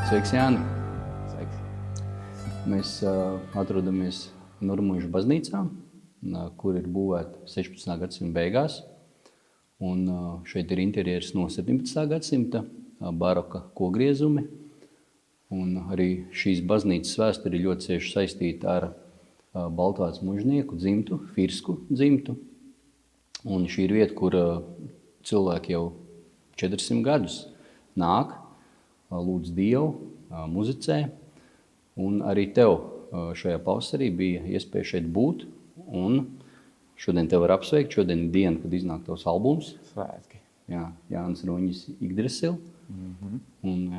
Sveiks, Jāni! Sveiks. Mēs atrodamies Nurmuižu baznīcā, kur ir būvēta 16. gadsimta beigās. Un šeit ir interjers no 17. gadsimta, baroka kogriezumi. Un arī šīs baznīcas vēsture ir ļoti cieši saistīta ar baltvācu mužnieku dzimtu, Firsku dzimtu. Un šī ir vieta, kur cilvēki jau 400 gadus nāk, lūdz Dievu, muzicē. Un arī tev šajā pavasarī bija iespēja šeit būt. Un šodien tev var apsveikt. Šodien ir diena, kad iznāk tavs albums. Svētki. Jā, Jānis Roņis Yggdrasil. Un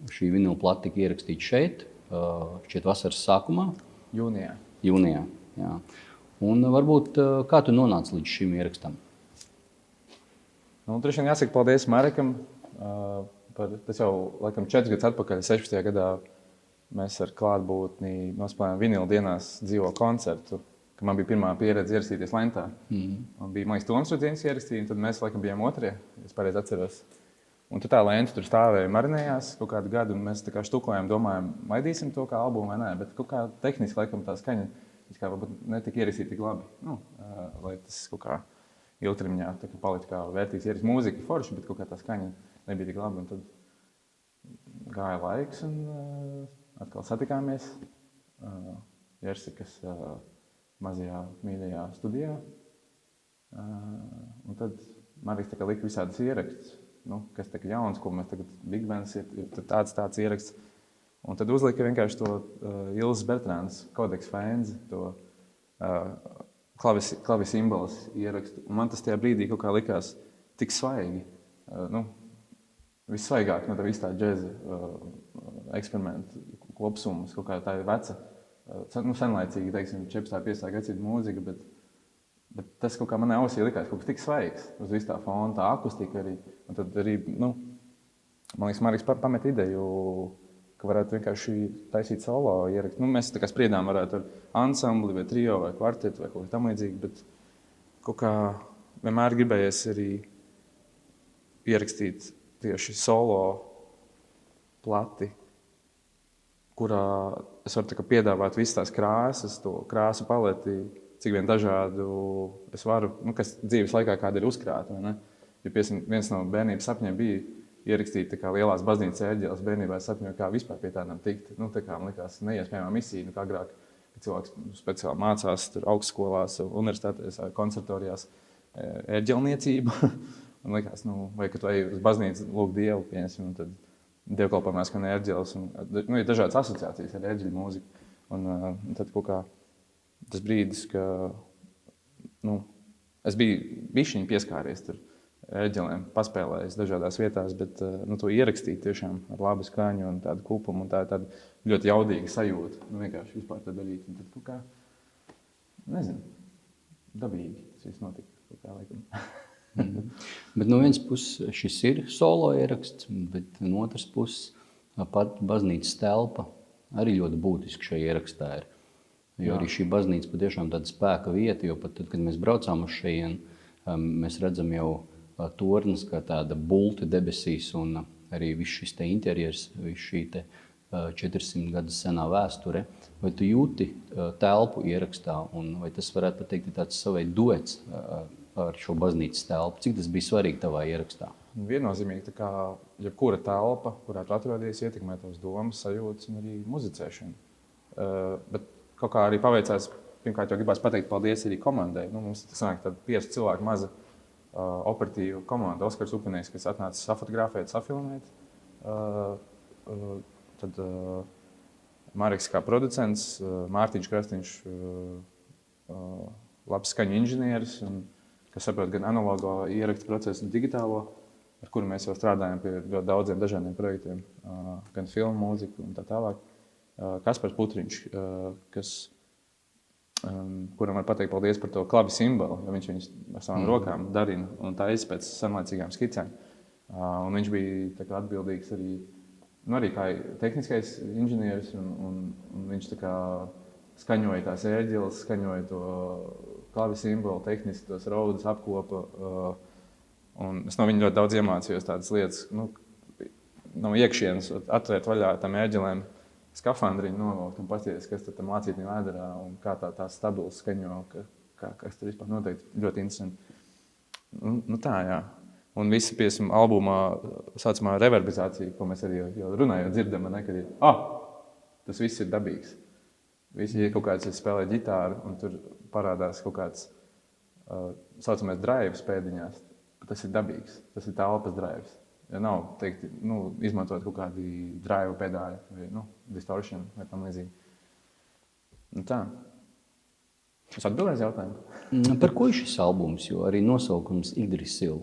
šī vinila plata tika ierakstīta šeit, šķiet vasaras sākumā. Jūnijā. Jā. Un varbūt kā tu nonāci līdz šim ierakstam? Droši vien jāsaka paldies Marekam. Tas jau laikam 4 gadus atpakaļ, 16. gadā, mēs ar klātbūtni nospēlējām vinila dienās dzīvo koncertu, ka man bija pirmā pieredze ierakstīties Lentā. Un bija Maijas Toms Rudzīns ierakstīja, un tad mēs laikam bijām otrie, ja es pareizi atceros. Un tad tā Lenta tur stāvēja, marinējās kaut kādu gadu, un mēs tā kā štukojām, domājam, laidīsim to kā albumu vai nē, bet kaut kā tehniski laikam tā skaņa kā varbūt netika ierakstīta tik labi. Lai tas kaut kā ilgtermiņā palika kā vērtīgs ieraksts. Mūzika forši, bet kaut kā tā skaņa nebija tik labi. Un tad gāja laiks un atkal satikāmies Jersikas mazajā mīļajā studijā. Un tad Mareks lika visādas ierakstus, kas jauns, ko mēs tagad Big Bands ir tāds ieraksts. Un tad uzlika vienkārši to Ilzas Bertrānas Kodeks Fēnzi, to klavisimbols ierakstu. Un man tas tajā brīdī kaut kā likās tik svaigi. Vissvaigāk no tā džeza eksperimentu kopsumas. Kaut kā tā ir veca, senlaicīga, 14. 15. gadsimta mūzika, bet tas kaut kā manai ausī likās kaut kas tik svaigs. Uz visu tā fona, tā akustika arī. Un tad arī, man liekas, Mareks pamet ideju, ka varētu vienkārši taisīt solo ierakstu. Mēs tā kā spriedām varētu ar ansambli vai trio vai kvartetu vai kaut kā tam līdzīgi, bet kaut kā vienmēr gribējies arī ierakstīt tieši solo plati, kurā es varu piedāvāt visas tās krāsas, to krāsu paleti, cik vien dažādu es varu, kas dzīves laikā kāda ir uzkrāta, vai ne? Jo viens no bērnības sapņiem bija ierakstīt lielās baznīcas ērģeles. Bērnībā es sapņoju, kā vispār pie tādām tikt. Man likās neiespējamā misija, kā agrāk, kad cilvēks speciāli mācās tur augstskolās, universitātēs, konservatorijās ērģelniecību. Man likās, vai kad tu ej uz baznīcu lūgt Dievu, piemēram, un tad dievkalpojumā skan ērģeles. Ir dažādas asociācijas ar ērģeļu mūziku. Un tad kaut kā tas brīdis, ka es biju bišķiņi pieskāries tur ērģelēm, paspēlējis dažādās vietās, bet to ierakstīt tiešām ar labu skaņu un tādu kupumu, un tā ir tāda ļoti jaudīga sajūta. Vienkārši vispār tā darīt. Un tad kaut kā, nezinu, dabīgi tas viss notika. Kaut kā, laikam. Bet no vienas puses šis ir solo ieraksts, bet no otras puses pat baznīcas telpa arī ļoti būtiski šajā ierakstā ir. Jo arī šī baznīca patiešām tāda spēka vieta, jo pat tad, kad mēs braucām uz šejienu, mēs redzam jau tornis kā tāda bulta debesīs, un arī viss šis te interjers, viss šī te 400 gadus senā vēsture. Vai tu jūti telpu ierakstā, un vai tas varētu pateikt ir tāds savai duets ar šo baznīcas telpu? Cik tas bija svarīgi tavā ierakstā? Viennozīmīgi, tā kā jebkura telpa, kurā tu atrodies, ietekmē tavas domas, sajūtas un arī muzicēšanu. Bet kaut kā arī paveicās, pirmkārt jau gribās pateikt paldies arī komandai. Mums sanāk tāda 5 cilvēku maza operatīva komanda. Oskars Upinējs, kas atnāca safotografēt, safilmēt. Tad Mareks kā producents, Mārtiņš Krastiņš, labs skaņu inženieris, kas saprot gan analogo ierakstu procesu un digitālo, ar kuru mēs jau strādājam pie ļoti daudziem dažādiem projektiem, gan filmu mūziku un tā tālāk. Kaspars Putriņš, kuram var pateikt paldies par to klavi simbolu, jo viņš viņus ar savām rokām darina un tā pēc senlaicīgām skicēm. Un viņš bija atbildīgs arī kā tehniskais inženieris, un viņš skaņoja tās ērģeles, skaņoja to klavi simbolu, tehniski tos raudus apkopa. Un es no viņa ļoti daudz iemācījos tādas lietas, no iekšienes atvērt vaļā tam ērģelēm skafandriņu, novilkt un paskatīties, kas tam lācītnim vēderā un kā tā stabils skaņo, kas tur vispār noteikti ļoti interesanti. Nu tā, jā. Un visi, piemēram, albumā saucamā reverbizācija, ko mēs arī jau runājot dzirdam, kad ir, tas viss ir dabīgs. Visi ir kaut kāds spēlē ģitāru un tur parādās kaut kāds saucamais drives pēdiņās. Tas ir dabīgs, tas ir telpas drives. Ja nav teikt, izmantot kaut kādi drive pedāļi vai distortion vai tam līdzīgi. Tā. Es atbildēju jautājumu. Par ko ir šis albums, jo arī nosaukums Yggdrasil?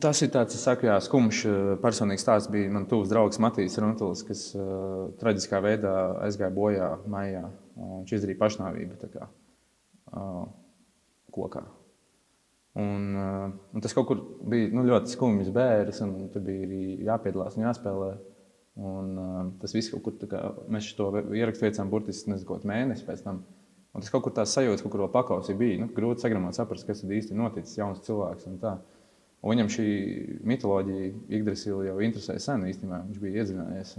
Tas ir tāds, es saku, skumjš personīgs stāsts. Bija man tuvs draugs Matīs Runtulis, kas traģiskā veidā aizgāja bojā maijā. Viņš izdarīja pašnāvību tā kā kokā. Un tas kaut kur bija ļoti skumjs bēres, un tur bija arī jāpiedalās un jāspēlē. Un tas viss kaut kur, mēs to ierakstu veicām burtiski, nezinu, kaut mēnesi pēc tam. Un tas kaut kur tās sajūtas, kaut kur vēl pakausī bija. Grūti sagramot saprast, kas tad īsti noticis, jauns cilvēks un tā. Un viņam šī mitoloģija Yggdrasil jau interesēja sen īstenībā. Viņš bija iedzinājies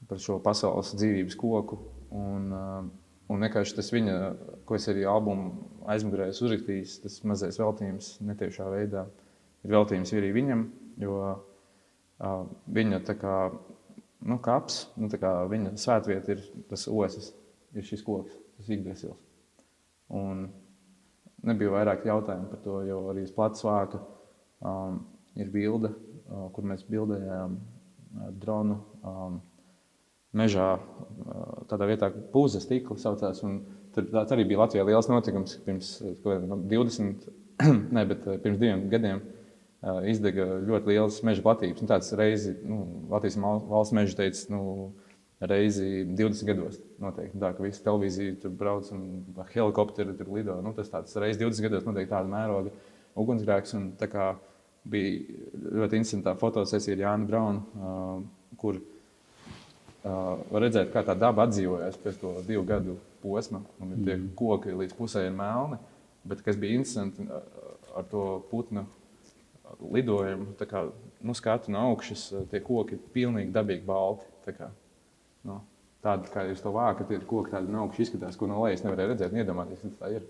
par šo pasaules dzīvības koku. Un vienkārši tas viņa, ko es arī albumu aizmugurē esmu uzrakstījis, tas mazais veltījums netiešā veidā ir veltījums arī viņam, jo viņa tā kā, kaps, tā kā viņa svētvieta ir tas osis, ir šis koks, tas Yggdrasils. Un nebija vairāk jautājumu par to, jo arī uz plats vāka ir bilde, kur mēs bildējām dronu mežā, tādā vietā, Pūzes tīkla saucās, un tur arī bija Latvijā liels notikums pirms 2 gadiem izdega ļoti liels meža platības. Tāds reizi, Latvijas valsts meža teica, reizi 20 gados noteikti. Tā, ka visi televīzija tur brauc un helikopteri tur lido. Tas tāds reizi 20 gados noteikti tāda mēroga ugunsgrēks, un tā kā bija ļoti interesantā fotosesija ar Jānu Braunu, kur var redzēt, kā tā daba atdzīvojās pēc to 2 gadu posma. Un tie koki līdz pusē ir melni, bet kas bija interesanti ar to putnu lidojumu, tā kā, skatu no augšas, tie koki ir pilnīgi dabīgi balti. Tā kā, tādi, kā jūs to vākat, tie koki tādi no augšas izskatās, ko no lejas nevarēja redzēt, iedomāties, ka tā ir.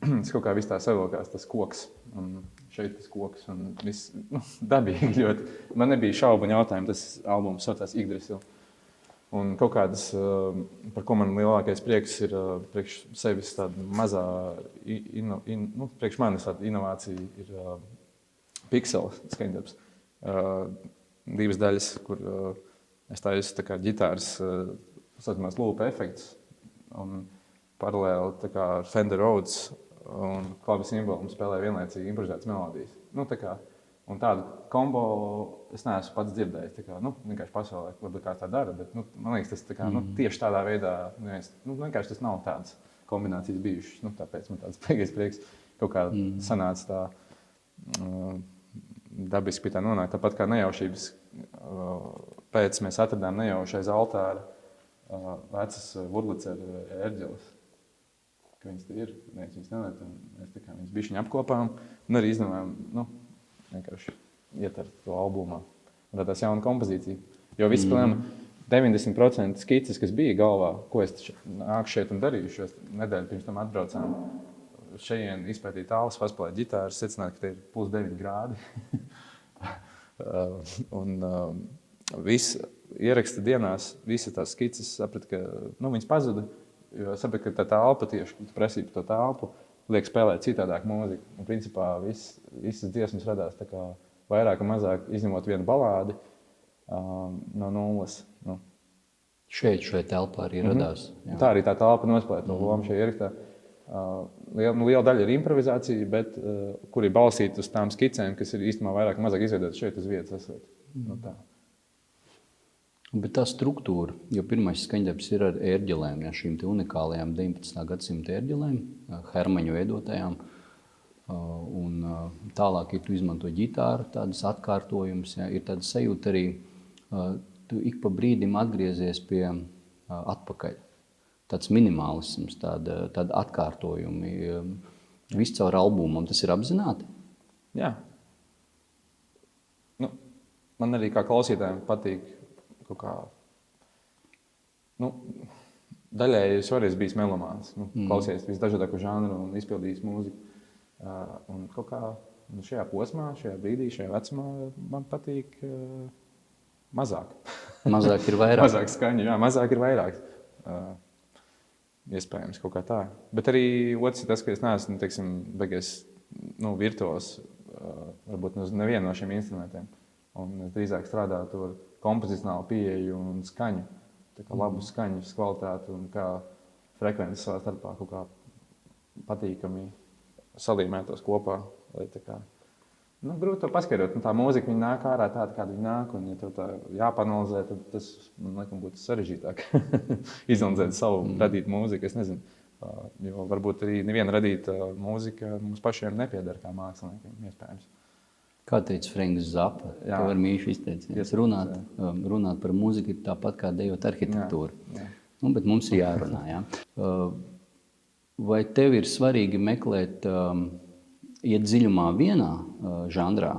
Tas kaut kā viss tā savilkās, tas koks, un šeit tas koks, un viss dabīgi ļoti. Man nebija šaubu un jautājumu, tas albums saucās Yggdrasil. Un kaut kādas, par ko man lielākais prieks ir priekš sevis tāda mazā, priekš manis tāda inovācija ir Pixel skaņdarbs. 2 daļas, kur es taisu tā kā ģitāras, saucamās loop efekts, un paralēli tā kā ar Fender Rhodes un klavis simbolu spēlēju vienlaicīgi improvizētas melodijas. Tā kā, un tādu kombo es neesmu pats dzirdējis. Tā kā, vienkārši pasaulē, varbūt kāds tā dara, bet man liekas, tas tā kā, tieši tādā veidā, vienkārši tas nav tādas kombinācijas bijušas. Tāpēc man tāds prieks kaut kā sanāca tā dabiski pie tā nonākt. Tāpat kā nejaušības pēc mēs atradām nejauši aiz altāra vecas Vurlicer ērģeles. Ka viņas te ir, viņas nelēt, un mēs tā kā viņas bišķiņi apkopām un arī izdomājām, vienkārši iet ar to albumā. Un tā tās jauna kompozīcija. Jo viss, 90% skices, kas bija galvā, ko es nāku šeit un darīšu, jo nedēļu pirms tam atbraucām šeit izpētīt tālus, paspēlēt ģitāras, secināt, ka te ir +9 grādi. Viss ieraksta dienās, visas tās skices, sapratu, ka viņas pazuda, jo sapratu, ka tā telpa tieši prasīja par to telpu, liek spēlēt citādāk mūziku. Un principā visas dziesmas radās tā kā vairāk un mazāk, izņemot vienu balādi no nulles. Šeit telpā arī radās. Jā. Tā arī tā telpa nospēlē to lomu šajā ierakstā. Liela daļa ir improvizācija, bet kur ir balstīta uz tām skicēm, kas ir īstenībā vairāk un mazāk izveidotas šeit uz vietas esot. Tā. Bet tā struktūra, jo pirmais skaņdarbs ir ar ērģelēm, šīm te unikālajām 19. gadsimta ērģelēm, Hermaņu veidotajām. Un tālāk, ja tu izmanto ģitāru, tādas atkārtojumus, ir tāda sajūta arī, tu ik pa brīdim atgriezies pie atpakaļ. Tāds minimālisms, tāda atkārtojumi. Viss caur albumam, tas ir apzināti? Jā. man arī kā klausītājiem patīk kaut kā, daļēji es varēju bijis melomāns, klausies visdažādāko žanru un izpildījis mūziku. Un kaut kā šajā posmā, šajā brīdī, šajā vecumā man patīk mazāk. Mazāk ir vairāk. Mazāk skaņu, jā, mazāk ir vairāk. Iespējams, kaut kā tā. Bet arī otrs ir tas, ka es neesmu, teiksim, virtuos, varbūt nevienu no šiem instrumentiem. Un es drīzāk strādātu ar kompozicionālu pieeju un skaņu. Tā kā labu skaņas kvalitāti un kā frekvences savā starpā kaut kā patīkami salīmētos kopā. Lai tā kā, grūti to paskaidrot. Tā mūzika viņa nāk ārā tāda, kāda viņa nāk. Un ja tev tā jāpanalizē, tad tas, man liekas, būtu sarežģītāk. Izanalizēt savu radītu mūziku, es nezinu. Jo varbūt arī neviena radīta mūzika mums pašiem nepieder kā māksliniekiem, iespējams. Kā teica Frenks Zappa, tev ar mīšu izteiciens. Runāt par mūziku ir tāpat kā dejot arhitektūru. Jā. Bet mums ir jārunā. Jā. Vai tev ir svarīgi meklēt, iet dziļumā vienā žanrā?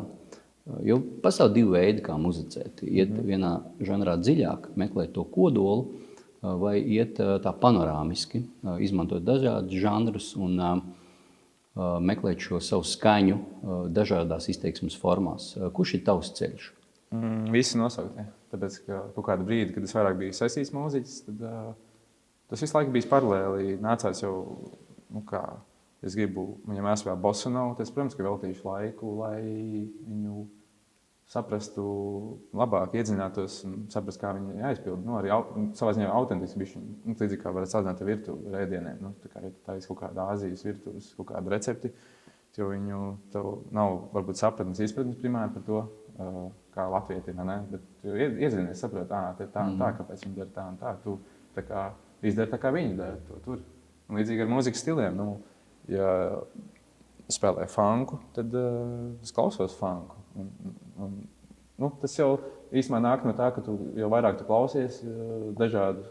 Jo pastāv divi veidi, kā muzicēt. Iet vienā žanrā dziļāk, meklēt to kodolu, vai iet tā panorāmiski, izmantot dažādus žanrus un meklēt šo savu skaņu dažādās izteiksmes formās. Kurš ir tavs ceļš? Visi nosauktie. Tāpēc, ka kaut kādu brīdi, kad es vairāk biju saistīts mūziķis, tad tas visu laiku bijis paralēli. Nācās jau, es gribu viņam vēl bossa novu, tad, protams, ka veltīšu laiku, lai viņu saprastu labāk, iedziļinātos un saprast, kā viņi jāizpild. Arī savā ziņā autentiski bišķi, līdzīgi kā varat salīdzināt ar virtuvi ar ēdieniem. Tā ir kaut kāda Āzijas virtuves, kaut kāda recepti, jo viņu tev nav varbūt izpratnes primāri par to, kā latvietiem, ne? Bet iedziļinies, saprot, tā un tā, kāpēc viņi dara tā un tā. Tu tā kā izdari tā, kā viņi dara to tur. Un līdzīgi ar mūzikas stiliem, ja spēlē funku, tad es klausos funku. Tas jau īstenībā nāk no tā, ka jo vairāk tu klausies dažādu,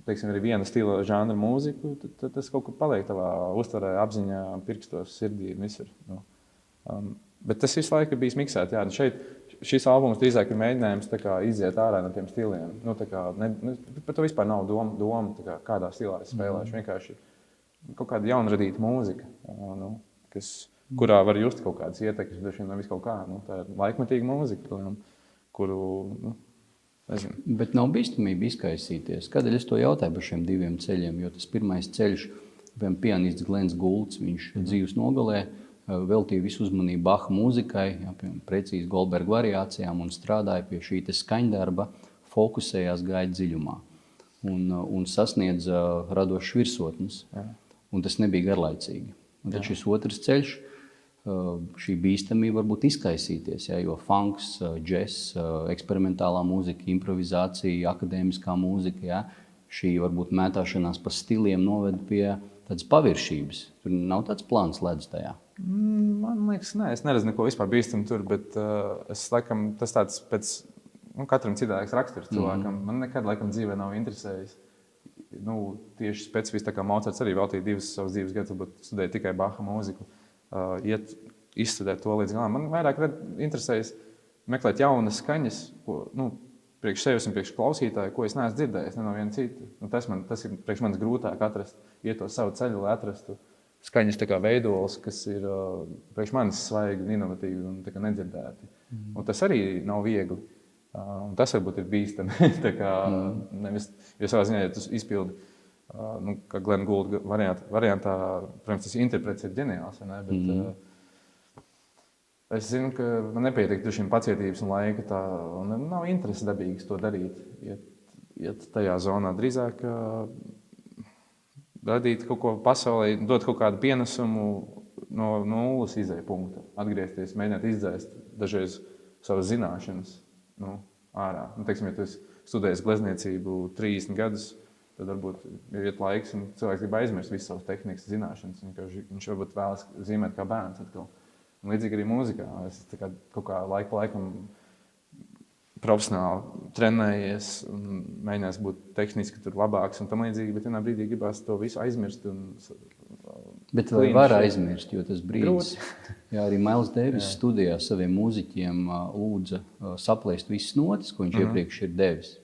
teiksim, arī viena stila žanra mūziku, tad tas kaut kur paliek tavā uztverē, apziņā, pirkstos, sirdī un visur. Bet tas visu laiku ir bijis miksēt. Jā, šis albums drīzāk ir mēģinājums iziet ārā no tiem stiliem. Par to vispār nav doma kādā stilā es spēlēšu. Vienkārši kaut kāda jaunradīta mūzika, kurā var just kaut kādas ietekmes, dažiem no visu kaut kā. Tā ir laikmetīga mūzika, kuru, nezinu. Bet nav bīstamība izkaisīties. Kādēļ es to jautāju par šiem diviem ceļiem? Jo tas pirmais ceļš, pianists Glens Goulds, viņš dzīves nogalē veltīja visu uzmanību Baha mūzikai, precīzi Goldberga variācijām un strādāja pie šī skaņdarba, fokusējās gaida dziļumā un sasniedza radošas virsotnes. Un tas nebija garlaicīgi. Un tad šis otrs ceļš, šī bīstamība varbūt izkaisīties, jo funks, džess, eksperimentālā mūzika, improvizācija, akadēmiskā mūzika, šī varbūt mētāšanās pa stiliem noved pie tādas paviršības. Tur nav tāds plāns ledus tajā. Man liekas, nē, es neredzu neko vispār bīstam tur, bet es laikam tas tāds pēc katram citādāks raksturs cilvēkam. Man nekad laikam dzīvē nav interesējis. Tieši specifiski tā kā Mocarts arī veltīja savus dzīves gadus, varbūt studēja tikai Baha mūziku. Izstudēt to līdz galam. Man vairāk interesējas meklēt jaunas skaņas, priekš sevis un priekš klausītāju, ko es neesmu dzirdējis ne no viena cita. Tas ir priekš manis grūtāk atrast, iet to savu ceļu, lai atrastu skaņas veidols, kas ir priekš manis svaigi un inovatīvi un nedzirdēti. Un tas arī nav viegli. Un tas varbūt ir bīstami. Jo savā ziņā, ja tu izpildi, kā Glenn Gould variantā, protams, tas interprets ir ģeniāls, bet es zinu, ka man nepietiek šīm pacietības un laika un nav interesi dabīgas to darīt. Iet tajā zonā drīzāk radīt kaut ko pasaulē, dot kaut kādu pienesumu no nulles izēja punkta, atgriezties, mēģināt izdzēst dažreiz savas zināšanas ārā. Teiksim, ja tu studējies glezniecību 30 gadus, tad varbūt ir iet laiks un cilvēks grib aizmirst visas savas tehnikas zināšanas. Viņš varbūt vēlas zīmēt kā bērns atkal. Un līdzīgi arī mūzikā. Es kaut kā laiku pa laikam profesionāli trenējies un mēģinās būt tehniski tur labāks un tam līdzīgi, bet vienā brīdī gribās to visu aizmirst un Bet vai var aizmirst, jo tas brīdis, jā, arī Mails Deivis studijā saviem mūziķiem lūdza saplēst visas notis, ko viņš iepriekš ir devis,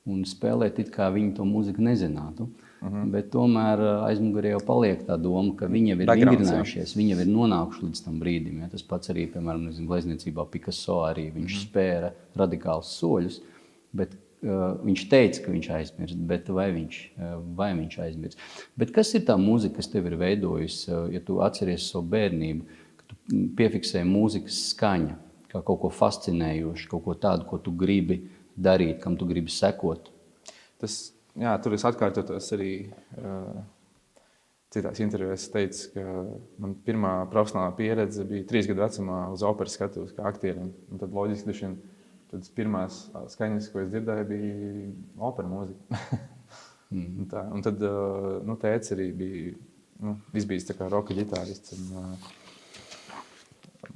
un spēlēt it kā viņi to mūziku nezinātu. Bet tomēr aizmugurē jau paliek tā doma, ka viņi jau ir vingrinājušies, viņi jau ir nonākuši līdz tam brīdim. Ja? Tas pats arī, piemēram, glezniecībā Picasso arī viņš spēra radikālus soļus, bet viņš teica, ka viņš aizmirst, bet vai viņš aizmirst. Bet kas ir tā mūzika, kas tev ir veidojusi, ja tu atceries savu bērnību, ka tu piefiksēji mūzikas skaņa, kā kaut ko fascinējošu, kaut ko tādu, ko tu gribi darīt, kam tu gribi sekot? Jā, tur es atkārtotos arī citās intervijās teicu, ka man pirmā profesionālā pieredze bija 3 gadu vecumā uz operas skatuves kā aktierim. Un tad loģiski, tad pirmās skaņas, ko es dzirdēju, bija opera mūzika. Un tad tēvs arī bija izbijis tā kā roka ģitārists.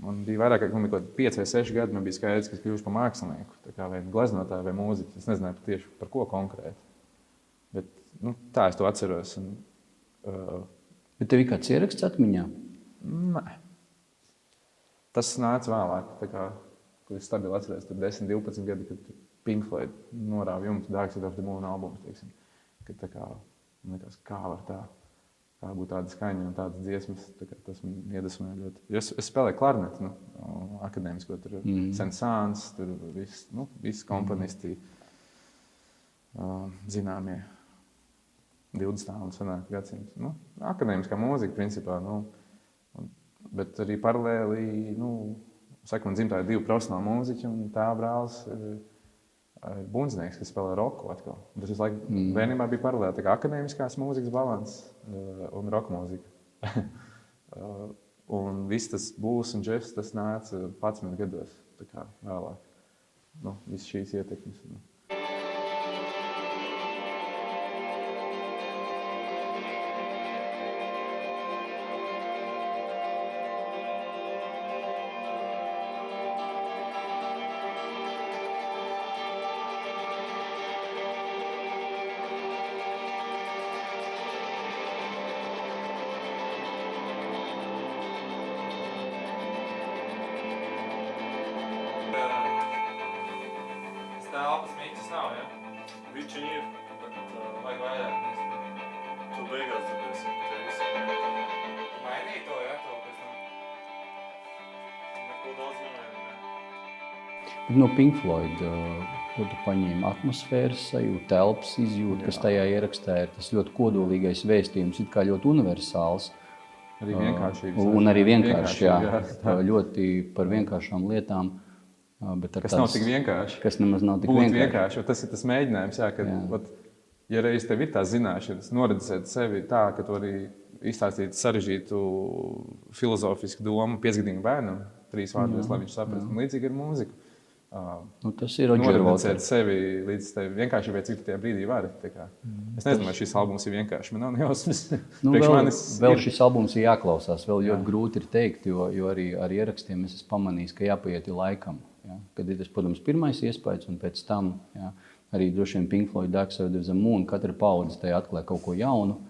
Man bija vairāk, man bija kaut 5 vai 6 gadi, man bija skaidrs, ka es kļūšu par mākslinieku, tā kā vai gleznotāju vai mūziķu. Es nezināju tieši par ko konkrēti. Bet tā es to atceros. Bet tev ir kāds ieraksts atmiņā? Nē. Tas nāca vēlāk, tā kā, kad es stabili atceros, tur 10, 12 gadi, kad Pink Floyd norāva jumtu Dark Side of the Moon albums, teiksim. Kad tā kā, man liekas, kā var tā, kā būt tāda skaņa un tādas dziesmas, tā kā tas man iedvesmoja ļoti. Es spēlēju klarneti, akadēmisko, tur Saint-Saëns, tur visi komponisti, zināmie 20. un senāk gadsimts. Akadēmiskā mūzika, principā, bet arī paralēli, man dzimtā ir 2 profesionāli mūziķi, un tā brālis ir bundznieks, kas spēlē roku atkal. Tas visu laiku bērnībā bija paralēli, tā kā akadēmiskās mūzikas balans un roka mūzika. Un viss tas blues un džefs, tas nāca 11 gados, tā kā vēlāk. Viss šīs ietekmes. Telpas mīķis nav, ja? Bišķiņ ir, bet Vajag vairāk. tu beigās dzirdēsi te visu. Tu mainīji to, ja? To pēc tam. Neko daudz nemaini, Bet no Pink Floyd, ko tu paņēmi atmosfēras sajūtu, telpas izjūtu, kas tajā ierakstā ir tas ļoti kodolīgais vēstījums, it kā ļoti universāls. Arī vienkāršības. Un arī vienkārši, jā. Ļoti par vienkāršām lietām. Kas nav tik vienkārši. Kas nemaz nav tik Būt vienkārši. Tas ir tas mēģinājums, ja reiz tev ir tās zināšanas, noredzēt sevi tā, ka tu arī izstāstīt sarežģītu filozofisku domu 5-gadīgam bērnam, 3 vārdos, lai viņš saprastu. Un līdzīgi ir mūzika. Tas ir Roger Waters. Noredzēt sevi līdz tevi vienkārši, vai cik tu tajā brīdī vari. Es nezinu, vai šis albums ir vienkārši. Man nav nejausmas. Vēl šis albums ir jāklausās. Vēl ļoti grūti ir teikt, jo arī ar ierakstiem es esmu pamanījis, ka jāpaiet laikam. Ja? Kad ir tas, protams, pirmais iespējas, un pēc tam arī droši vien Pink Floyd, Dark Side of the Moon, katra paudze tajā atklāja kaut ko jaunu.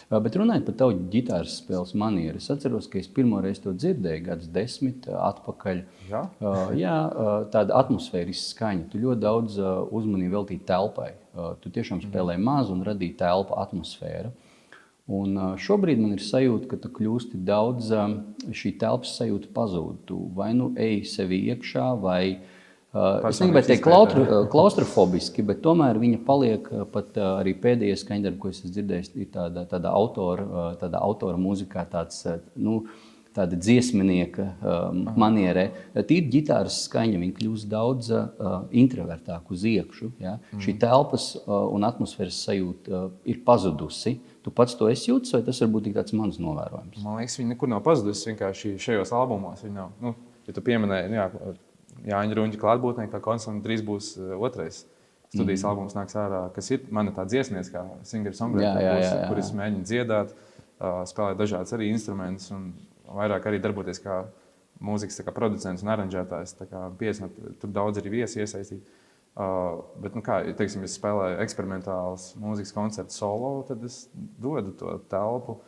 Bet runājot par tavu ģitāras spēles manieru, es atceros, ka es pirmoreiz to dzirdēju gadus 10 atpakaļ. Jā, tāda atmosfēriska skaņa. Tu ļoti daudz uzmanību veltīji telpai. Tu tiešām spēlēji maz un radīji telpu atmosfēru. Un šobrīd man ir sajūta, ka tu kļūsti daudz, šī telpas sajūta pazūd. Tu vai nu ej sevi iekšā, vai es negribētu teikt klaustrofobiski, bet tomēr viņa paliek pat arī pēdējie skaņdarbi, ko es esmu dzirdējis, ir tāda autora mūzikā, tāda dziesminieka manierē. Tīri ģitāras skaņa, viņa kļūst daudz introvertāk uz iekšu. Ja? Šī telpas un atmosfēras sajūta ir pazudusi. Tu pats to esi jūtis, vai tas varbūt ir tāds mans novērojums? Man liekas, viņa nekur nav pazudusi, vienkārši šajos albumos. Viņa nav, ja tu pieminēji, Jāņa Ruņģa klātbūtnē, kā koncerts, drīz būs otrais studijas albums nāks ārā, kas ir mana tā dziesniece, kā singer-songwriter, kur es mēģinu dziedāt, spēlēt dažādas arī instrumentus un vairāk arī darboties kā mūzikas kā producents un aranžētājs. Tur daudz arī viesi iesaistīt. Bet, teiksim, es spēlēju eksperimentāls mūzikas koncertu solo, tad es dodu to telpu.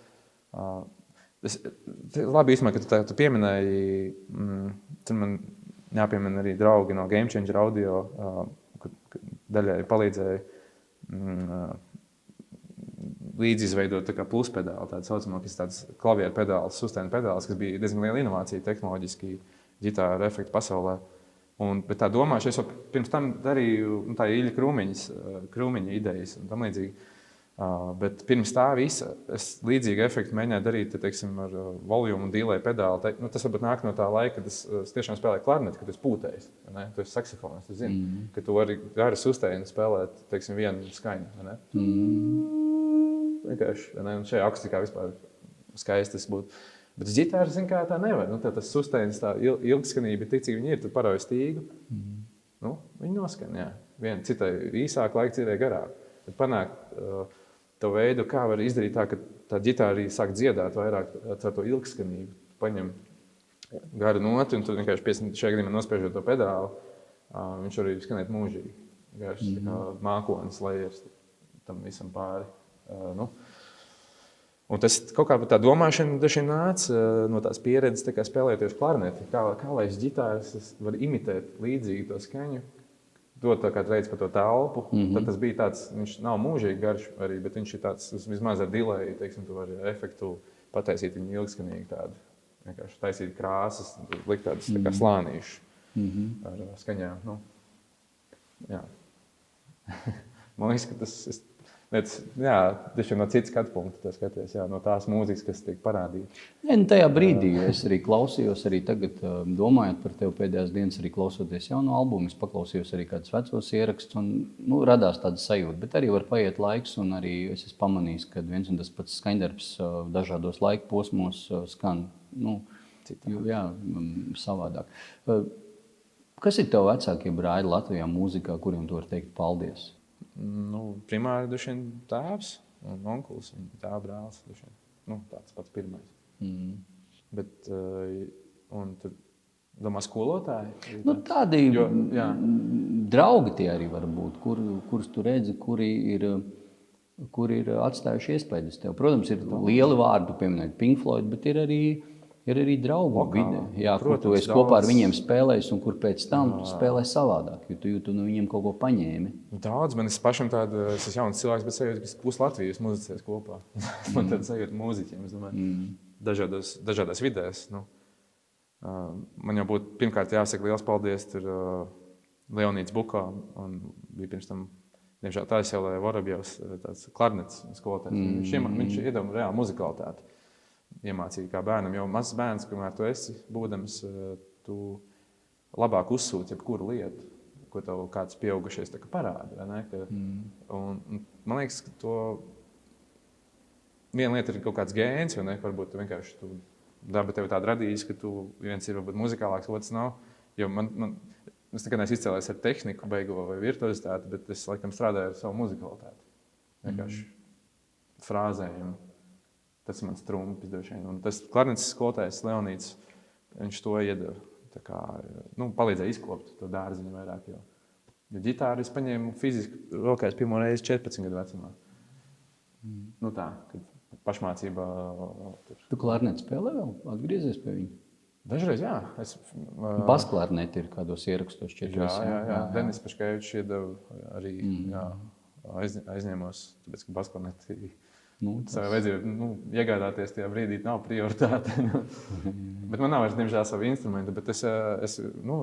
Labi, īstenībā, ka tu pieminēji, tur man jāpiemina arī draugi no Game Changer Audio, kur daļai palīdzēja līdzi izveidot tā kā pluspedāli, tādu saucamo, kas tāds klavieru pedāls, sustain pedāls, kas bija diezgan liela inovācija tehnoloģiski ģitāru efektu pasaulē. Bet tā domāšu, es jau pirms tam darīju tā Ilja Krūmiņa idejas un tam līdzīgi. Bet pirms tā visa es līdzīgu efektu mēģināju darīt, teiksim, ar volumu un delay pedāli. Tas varbūt nāk no tā laika, kad es tiešām spēlēju klarneti, kad es pūtējis. Tu esi saksofonists, tu zini, ka tu vari ar sustain spēlēt, teiksim, vienu skaņu. Vienkārši, un šajā akustikā vispār skaisti tas būtu. Bet uz ģitāras, zin kā, tā nevar. Tas susteins, tā ilgskanība, tik cik viņi ir, tur parauj stīgu. Viņi noskan, jā. Viena citai īsāk laika, citai garāk. Bet panākt to veidu, kā var izdarīt tā, ka tā ģitāra arī sāk dziedāt vairāk ar to ilgskanību. Paņem garu noti, un tu vienkārši šajā gadījumā nospiežot to pedāli, viņš arī skanēt mūžīgi. Vienkārši tā kā mākonis lejers tam visam pāri. Un tas kaut kā tā domāšana dažiem nāca no tās pieredzes, tā kā spēlēties klarneti. Kā lai es ģitāras var imitēt līdzīgi to skaņu, dot tā kā reiz par to telpu. Tad tas bija tāds, viņš nav mūžīgi garš arī, bet viņš ir tāds, vismaz ar delay, teiksim, tu vari efektu pataisīt viņu ilgskanīgi tādu. Vienkārši taisīt krāsas, likt tādas tā kā slānīšus ar skaņām. Jā. Man liekas, ka tas... Jā, tiešām no citas skatu punkta tas skaties, jā, no tās mūzikas, kas tiek parādīta. Tajā brīdī es arī klausījos, arī tagad domājot par tevi pēdējās dienas, arī klausoties jaunu albumu, es paklausījos arī kādus vecos ierakstus un radās tāda sajūta, bet arī var paiet laiks un arī es esmu pamanījis, ka viens un tas pats skaņdarbs dažādos laika posmos skan, jā, savādāk. Kas ir tev vecākie brāļi Latvijā mūzikā, kuriem tu vari teikt paldies? Primāri dušien tēvs un onkulis, tēva brālis dušien. Tāds pats pirmais. Bet, un tur, domā, skolotāji? Tādi draugi tie arī var būt, kurus tu redzi, kuri ir atstājuši iespējas tev. Protams, ir lieli vārdi, pieminēt Pink Floyd, bet ir arī draugu vide, kur tu esi kopā ar viņiem spēlējis un kur pēc tam spēlē savādāk, jo tu no viņiem kaut ko paņēmi. Daudz, man es pašam tādu, es esmu jauns cilvēks, bet sajūtu, ka pus Latvijas muzicēs kopā. Man tāda sajūta mūziķiem, es domāju, dažādās vidēs. Man jau būtu pirmkārt jāsaka liels paldies tur Leonīds Buko, un bija pirms tam, diemžēl Taisēlē Vorobjevs, tāds klarnets skolotājs. Viņš iedeva reāli muzikalitāti. Iemācīja kā bērnam, jo mazs bērns, kamēr tu esi būdams, tu labāk uzsūti jebkuru lietu, ko tev kāds pieaugušies parāda. Vai ne? Un, man liekas, ka to viena lieta ir kaut kāds gēns, vai ne? Varbūt vienkārši daba tev tāda radījis, ka tu viens ir varbūt muzikālāks, otrs nav. Jo es nekad neesmu izcēlējis ar tehniku beigo vai virtuozitāti, bet es laikam strādāju ar savu muzikalitāti. Vienkārši frāzējumu. Tas ir mans trumpis droši vien. Un tas klarnetes skolotājs Leonīds, viņš to iedeva. Tā kā, palīdzēja izkopt to dārziņu vairāk. Jo ģitāru es paņēmu fiziski rokās pirmo reizi 14 gadu vecumā. Tā, kad pašmācībā. Tu klarneti spēlē vēl? Atgriezies pie viņa? Dažreiz, jā. Basklarneti ir kādos ierakstos 4. Jā. Denis Paškevičs iedeva arī aizņēmos, tāpēc, ka basklarneti savai vajadzību iegādāties tajā brīdī nav prioritāte. Bet man nav vairs, diemžēl, savu instrumentu, bet es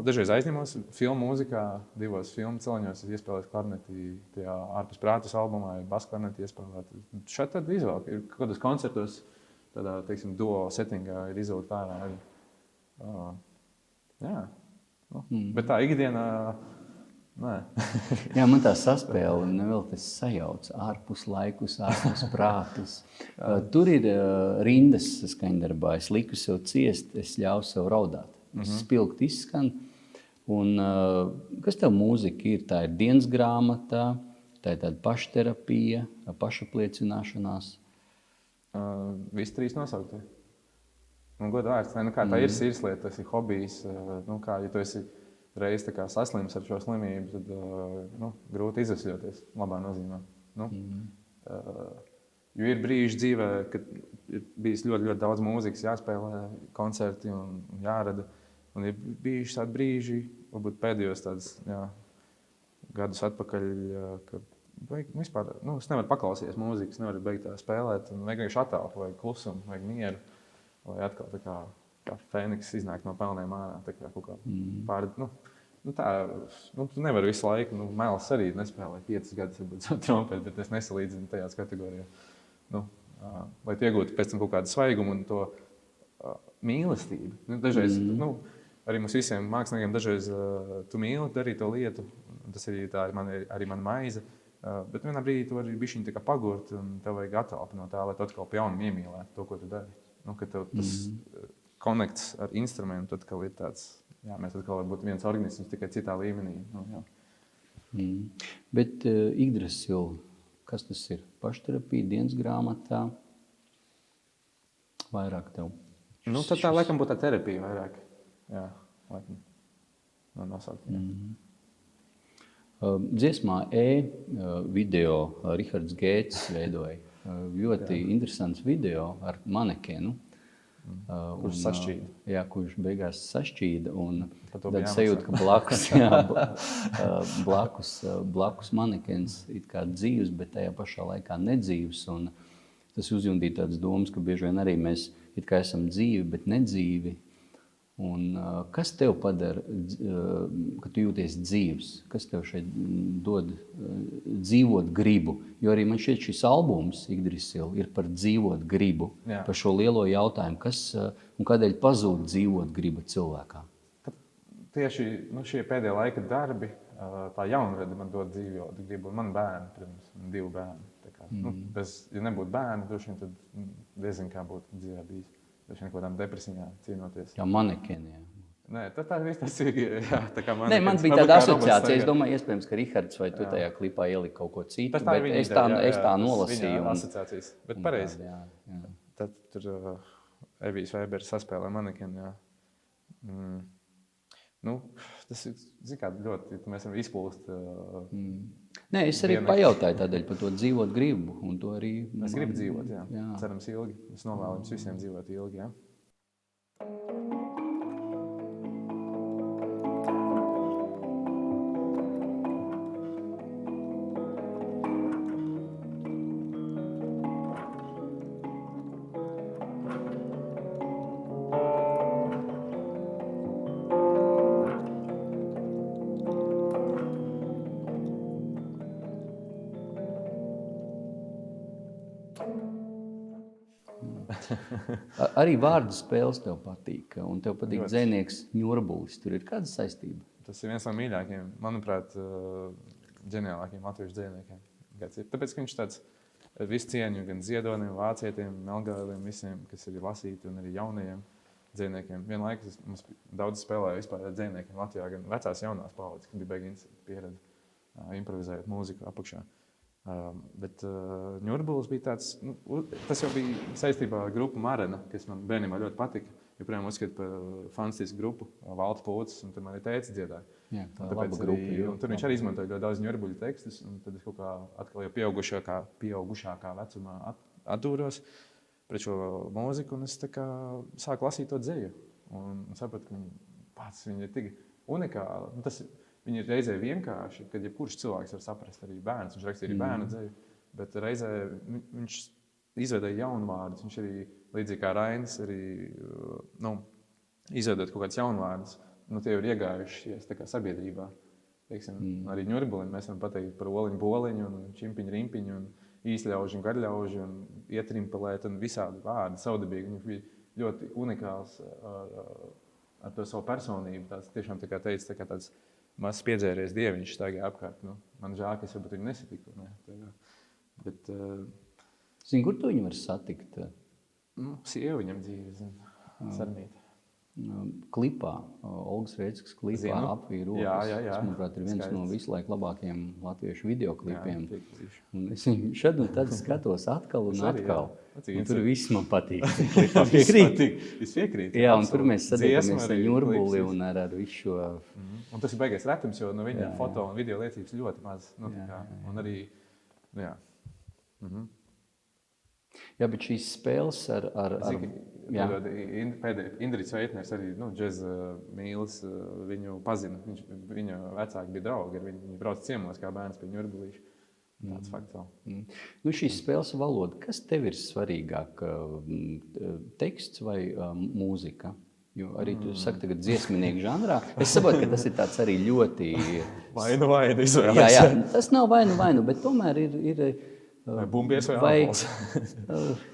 dažreiz aizņemos filmu mūzikā, 2 filmu celiņos, es iespēlēju klarneti tajā ārpus prātas albumā, ir basklarneti iespēlēt. Šeit tad izvēl, ir kādos koncertos, tādā, teiksim, duo settingā ir izvēlēt vērā arī. Jā. Bet tā ikdienā, nē. Jā, man tā saspēle vēl tas sajauc ārpus laikus, ārpus prātus. Tur ir rindas skaņdarbā. Es liku sev ciest, es ļauju sev raudāt. Es spilgt izskan. Un kas tev mūzika ir? Tā ir dienas grāmata, tā ir tāda pašterapija, pašapliecināšanās. Visi 3 nosauktie. Godu vērts, kā tā ir sirdslieta, tas ir hobijs. Ja tu esi reiz saslims ar šo slimību, tad grūti izvesļoties labā nozīmē. Jo ir brīži dzīvē, kad ir bijis ļoti, ļoti daudz mūzikas, jāspēlē koncerti un jārada. Un ir bijuši tādi brīži, varbūt pēdējos tādus gadus atpakaļ, ka vispār, es nevaru paklausīties mūzikas, nevaru beigt tā spēlēt. Un vienkārši attālpu, vajag klusumu, vajag mieru, lai atkal tā kā Fēniks iznāk no pelniem ārā. Tā kā kaut kā pār, tu nevari visu laiku, Mēls arī nespēlē 5 gadus, varbūt savu trompeti, bet es nesalīdzinu tajās kategorijā. Lai tu iegūtu pēc tam kaut kādu svaigumu un to mīlestību. Dažreiz, arī mums visiem māksliniekiem dažreiz tu mīli darīt to lietu, tas ir mana maize, bet vienā brīdī tu vari bišķiņ tā kā pagurt un tev vajag attālpu no tā, lai tu atkal pie jaunuma iemīlētu to, ko tu dari. Kad tev tas konekts ar instrumentu atkal ir tāds, mēs atkal varam būt viens organisms tikai citā līmenī. Bet Igdras Silva, kas tas ir? Pašterapija, dienas grāmatā, vairāk tev? Tad tā laikam būtu tā terapija vairāk. Jā, laikam. Nosaukt. Dziesmā video Rihards Gēts veidoja. Ļoti interesants video ar manekenu. Kurš sašķīda. Jā, kurš beigās sašķīda. Un tad sajūta, ka blakus manekens it kā dzīvs, bet tajā pašā laikā nedzīvs. Un tas uzjundīja tādas domas, ka bieži vien arī mēs it kā esam dzīvi, bet nedzīvi. Un kas tev padara, ka tu jūties dzīvs? Kas tev šeit dod dzīvot gribu? Jo arī man šķiet šis albums, Igdris Silva, ir par dzīvot gribu. Jā. Par šo lielo jautājumu, kas un kādēļ pazūd dzīvot griba cilvēkā? Tieši šie pēdējā laika darbi, tā jaunrada man dod dzīvot gribu. Un man bērni, protams, 2 bērni. Tā kā, ja nebūtu bērni, droši vien tad diezgan kā būtu dzīvē bijis. Droši vien kaut kādām depresijām cīnoties. Jā, manekeni, jā. Nē, tā viss tas ir, jā, tā kā manekens. Nē, man bija tāda asociācija. Es domāju, iespējams, ka Rihards vai tu tajā klipā ielika kaut ko citu, bet es tā nolasīju. Viņa asociācijas, bet pareizi. Tad tur Evijs Veibers saspēlē manekeni, jā. Tas ir, zin kā, ļoti, mēs varam izplūst. Nē, es arī pajautāju tādēļ par to dzīvot gribu. Un to arī es gribu dzīvot, jā. Cerams ilgi. Es novēlu jums visiem dzīvot ilgi, jā. Arī vārdu spēles tev patīk, un tev patīk dzejnieks Ņurbulis. Tur ir kāda saistība? Tas ir viens no mīļākajiem, manuprāt, ģeniālākajiem latviešu dzejniekiem. Tāpēc, ka viņš tāds visu cieņu gan Ziedonim, Vācietiem, Melgāliem, visiem, kas ir lasīti, un arī jaunajiem dzejniekiem. Vienlaikus mums daudz spēlēja vispār ar dzejniekiem Latvijā, gan vecās jaunās paudzes, kad bija beigi pieredze improvizējot mūziku apakšā. Bet Ņurbulis bija tāds, tas jau bija saistībā ar grupu Marena, kas man bērnībā ļoti patika. Joprojām uzskatu par fantastisku grupu, Valta Pūcis, un tur man arī teica dziedāja. Jā, tā ir laba grupa. Tur viņš arī izmantoja ļoti daudz Ņurbuļu tekstus, un tad es kaut kā atkal jau pieaugušākā vecumā atdūros pret šo mūziku, un es tā kā sāku lasīt to dzeju. Un sapratu, ka viņi ir tik unikāli. Viņi ir reizē vienkārši, kad jebkurš cilvēks var saprast, arī bērns. Viņš rakstīja arī bērnu dzeju, bet reizē viņš izveidoja jaunu vārdus. Viņš arī, līdzīgi kā Rainis, arī izveidot kaut kādus jaunu vārdus. Tie jau ir iegājušies tā kā sabiedrībā. Arī Ņurbulim mēs varam pateikt par oliņu, boliņu, un čimpiņu, rimpiņu, un īsļaužu, un garļaužu, un ietrimpelēt, un visādi vārdi saudabīgi. Viņš bija ļoti unikāls ar to savu personību. Tāds tiešām tā kā teica, tā kā tāds mazs piedzēries dieviņš staigāja apkārt. Man žēl, ka es varbūt viņu nesatiku. Bet, Zini, kur tu viņu var satikt? Sieva viņam dzīve, Sarmīta. Klipā, Olgas Reidskas klipā Apvīja rokas. Jā. Tas, manuprāt, ir viens no visu laiku labākajiem latviešu videoklipiem. Jā, un es viņu šad un tad skatos atkal un atkal. Un tur viss man patīk. Es piekrītu. Jā, un tur mēs satiekamies ar Ņurbuli un ar visu šo... Un tas ir baigais retums, jo no viņa foto un video liecības ļoti maz. Un arī, Jā, bet šīs spēles ar jā. Indričs Veitners arī džeza mīlis, viņu pazina. Viņa vecāki bija draugi, viņi brauc ciemos kā bērns pie Ņurbulīša. Tāds fakts vēl. Šīs spēles valoda, kas tev ir svarīgāk? Teksts vai mūzika? Jo arī tu saki tagad dziesminieku žanrā. Es saprotu, ka tas ir tāds arī ļoti... Vainu izvēlēs. Jā, tas nav vainu, bet tomēr ir vai bumbies vai alkohols.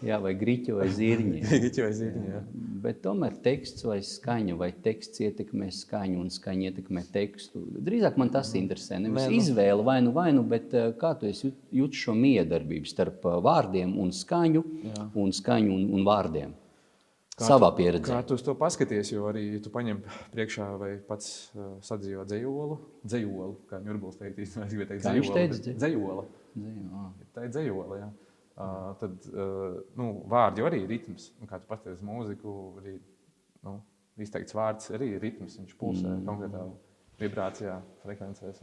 Jā, vai griķi vai zirņi. Griķi vai zirņi, jā. Bet tomēr teksts vai skaņa, vai teksts ietekmē skaņu un skaņa ietekmē tekstu. Drīzāk man tas interesē. Nevis izvēle vainu, bet kā tu jūti šo miedarbību starp vārdiem un skaņu, un vārdiem. Savā pieredzē. Kā tu uz to paskaties, jo arī tu paņem priekšā vai pats sadzīvo dzejolu, kā Ņurbuls teikt, es gribēju teikt kā viņš teica? Dzejola. Tā ir dzejola, jā. Tad vārdi arī ir ritms. Kā tu pasties mūziku, arī izteikts vārds arī ir ritms. Viņš pulsē konkrētā vibrācijā, frekvencēs.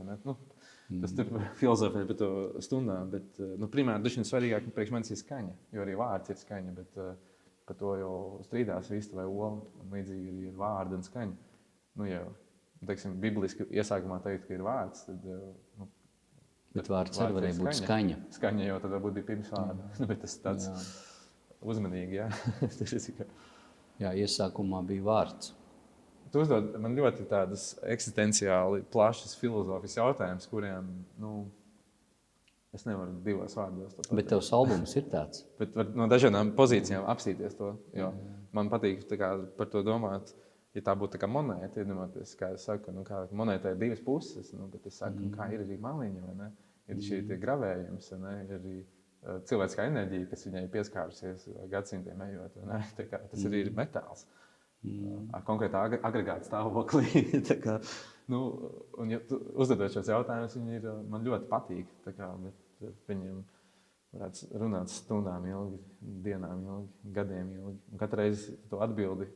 Tas tur filozofē par to stundām, bet primāri duši svarīgāk priekš manis ir skaņa, jo arī vārds ir skaņa, bet par to jau strīdās vista vai ola, un līdzīgi arī ir vārdi un skaņa. Ja, teiksim, bibliski iesākumā teikt, ka ir vārds, tad... Bet vārds arī varēja būt skaņa. Skaņa jau tad varbūt bija pirms vārda, bet tas tāds uzmanīgi, jā. Jā, iesākumā bija vārds. Tu uzdod man ļoti tādas eksistenciāli plašas filozofijas jautājumus, kuriem, es nevaru divos vārdos. Bet tavs albums ir tāds? Bet var no dažādām pozīcijām apstīties to, jo man patīk par to domāt. Ja tā būtu tā kā monēta, iedomāties, kā es saku, kā monētai ir divas puses, bet es saku, kā ir arī maliņa, vai ne? Ir šī tie gravējums, vai ne? Ir arī cilvēciskā enerģija, kas viņai pieskārusies gadsimtiem ejot, vai ne? Tā kā, tas arī ir metāls. Konkrētā agregāta stāvoklī. Un ja tu uzdodot šos jautājumus, viņi ir, man ļoti patīk, bet viņiem varētu runāt stundām ilgi, dienām ilgi, gadiem ilgi. Un katru reizi to atbildi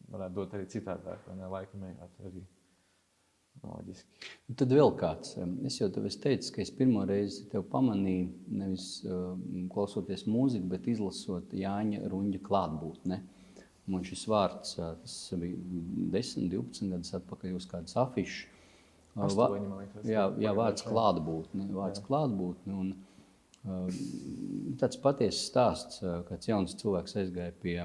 varētu dot arī citādāk, vai ne, laikam ejot arī loģiski. Tad vēl kāds. Es jau tev teicu, ka es pirmo reizi tev pamanīju, nevis klausoties mūziku, bet izlasot Jāņa Ruņģa klātbūtne. Man šis vārds, tas bija 10, 12 gadus atpakaļ uz kādas afišas. 8, man liekas. Jā, vārds klātbūtne. Un tāds patiesas stāsts, kāds jauns cilvēks aizgāja pie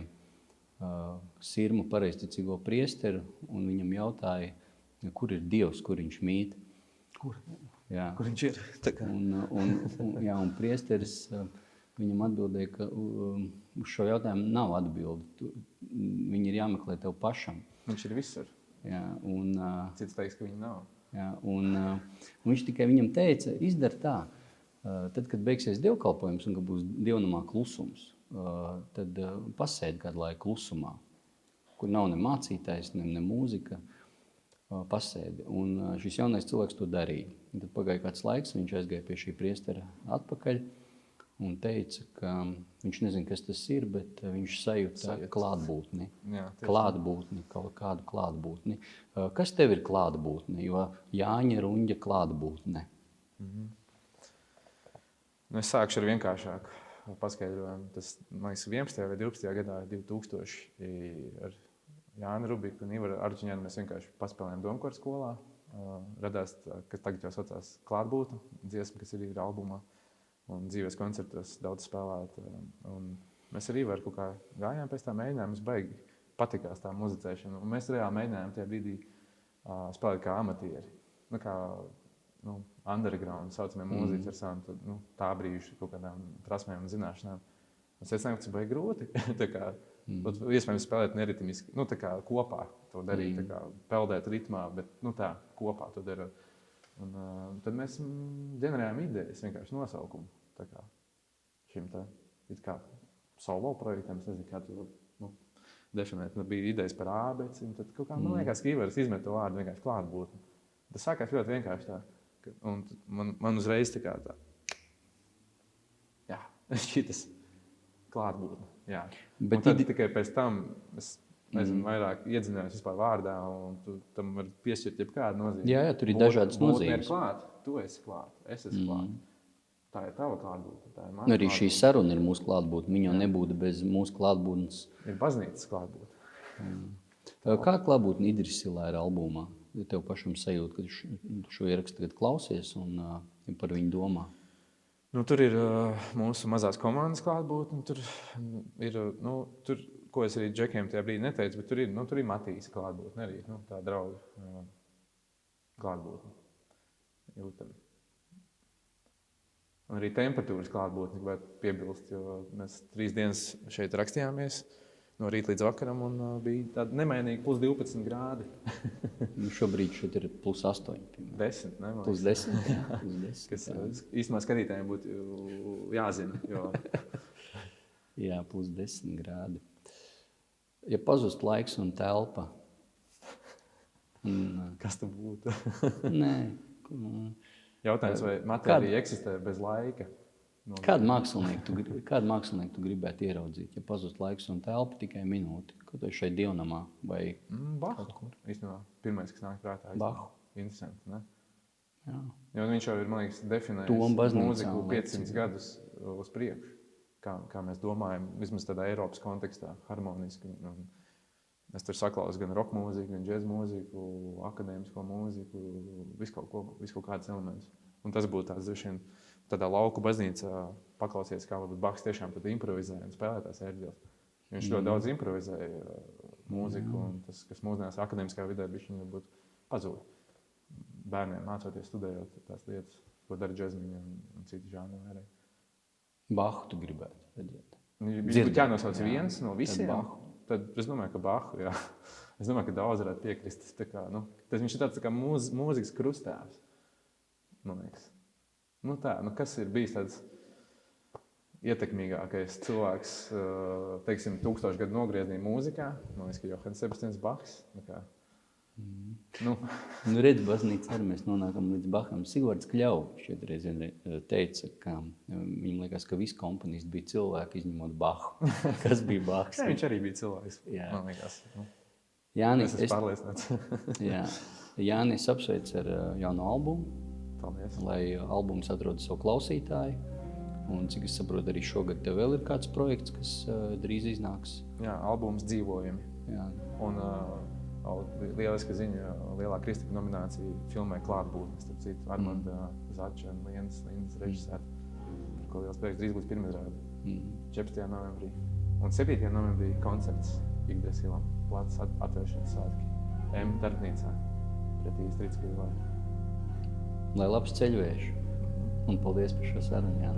sirmu pareizticīgo priesteru, un viņam jautāja, kur ir Dievs, kur viņš mīt. Kur? Jā. Kur viņš ir? Un priesteris viņam atbildēja, ka uz šo jautājumu nav atbildi. Viņi ir jāmeklē tev pašam. Viņš ir visur. Jā, Cits teiks, ka viņi nav. Jā, un viņš tikai viņam teica, izdara tā. Tad, kad beigsies dievkalpojums un ka būs dievnamā klusums, tad pasēdi kādu laiku klusumā, kur nav ne mācītājs, ne mūzika, pasēdi. Un šis jaunais cilvēks to darīja. Un tad pagāja kāds laiks, viņš aizgāja pie šī priestera atpakaļ un teica, ka viņš nezina, kas tas ir, bet viņš sajūta klātbūtni. Jā, klātbūtni, kaut kādu klātbūtni. Kas tev ir klātbūtne? Jo Jāņa Ruņģa klātbūtne. Es sākšu ar vienkāršāku paskaidrojumu. Tas, man liekas, 11. vai 12. gadā 2000 ar Jāni Rubiku un Ivaru Arģiņānu mēs vienkārši paspēlējām Domkoru skolā. Radās, kas tagad jau saucās klātbūtne, dziesma, kas ir albumā. Un dzīves koncertos daudz spēlēt. Un mēs ar Ivaru kaut kā gājām pēc tā mēģinājām, mums baigi patikās tā muzicēšana. Un mēs reāli mēģinājām tajā brīdī spēlēt kā amatieri. Underground, saucamie mūziķi ar savām tā brīžu kaut kādām prasmēm un zināšanām. Un secinājām, ka tas bija grūti. Iespējams spēlēt neritmiski, tā kā kopā to darīt, tā kā peldēt ritmā, bet tā kopā to darot. Un tad mēs ģenerējām idejas, vienkārši nosaukumu. Tā kā šim tā, it kā solo projektam, es nezinu, kā to definēt. Bija idejas par ābeci, un tad kaut kā man liekas, ka Ivaras izmet to vārdu vienkārši klātbūtni. Tas sākās ļoti vienkārši tā. Un man uzreiz tā kā tā, jā, šitas klātbūtne, jā. Bet tad tikai pēc tam es nezinu, vairāk iedzinājos vispār vārdā, un tu tam var piešķirt jebkādu nozīmi. Jā, tur ir dažādas nozīmes. Būtne ir klāt, tu esi klāt, es esmu klāt. tā ir tava klātbūtne. Tā ir Nu, mana arī šī saruna ir mūsu klātbūtne. Viņa jau nebūtu bez mūsu klātbūtnes. Ir baznīcas klātbūtne. Kā klātbūtne Idrisilā ir albumā? Ja tev pašam sajūt, ka tu šo ierakstu tagad klausies un par viņu domā? Nu, tur ir mūsu mazās komandas klātbūtne. Tur ir, tur, ko es arī džekiem tajā brīdī neteicu, bet tur ir Matīsa klātbūtne arī, tā drauga klātbūtne. Jūtami. Un arī temperatūras klātbūtne, gribētu piebilst, jo mēs 3 dienas šeit rakstījāmies no rīta līdz vakaram un bija tāda nemainīga plus 12 grādi. Nu, šobrīd šeit ir plus 8. 10, ne? Plus 10. Jā, plus 10. Kas īstenībā skatītājiem būtu jāzina. Jo... Jā, plus 10 grādi. Ja pazust laiks un telpa. Kas tu būtu? Nē. Jautājums, vai matērija eksistē bez laika? Kādu mākslinieku tu gribētu ieraudzīt? Ja pazust laiks un telpa tikai minūti. Ko tu šeit dievnamā? Vai... Bahu. Īstenībā pirmais, kas nāk prātā. Bahu. Interesanti, ne? Jā. Jo viņš jau ir, man liekas, definējis Tom baznīcā mūziku 500 liecina. gadus uz priekšu. Kā mēs domājam, vismaz tādā Eiropas kontekstā, harmoniski. Es tur saklausu gan rock mūziku, gan džez mūziku, akadēmisko mūziku, visu kaut kādus elementus. Un tas būtu tāds, droši vien, tādā lauku baznīcā paklausies, kā varbūt Bachs tiešām tad improvizēja un spēlē tās ērģeles. Viņš ļoti daudz improvizēja mūziku, un tas, kas mūsdienās akadēmiskā vidē bišķiņ varbūt pazūd. Bērniem mācoties, studējot tās lietas, ko dara džezmiņi un citi žāni arī. Bahu tu gribētu redzēt? Viņš būtu jānosauc viens no visiem. Tad es domāju, ka Bahu, jā. Es domāju, ka daudz varētu piekrist. Viņš ir tāds kā mūzikas krustēvs, man liekas. Kas ir bijis tāds ietekmīgākais cilvēks, teiksim, 1000 gadu nogriezienī mūzikā? Man liekas, ka Johans Sebastians Bachs. Redz, baznīca arī mēs nonākam līdz Baham. Sigvards Kļau šeit vienreiz teica, ka viņam liekas, ka visi komponisti bija cilvēki, izņemot Bahu. Kas bija Bahs? Jā, viņš arī bija cilvēks, Jā. man liekas. Jānis, Es esmu pārliecināts. Jā. Jānis apsveic ar jaunu albumu, Paldies. lai albums atrod savu klausītāju. Un cik es saprotu, arī šogad tev vēl ir kāds projekts, kas drīz iznāks. Jā, albums Dzīvojumi. Jā. Un lieliska ziņa, lielā Kristika nominācija filmē Klātbūtne, starp citu, Armanda Zača un Lindas režisēta, par ko liels prieks, drīz būs pirmizrāde, 14. novembrī. Un 7. novembrī koncerts Igdesilam, plātas atvēršanas svētki, darbnīcā, pretī Strīdskavīlē. Lai labs ceļvējš. Un paldies par šo sarunu. Jā.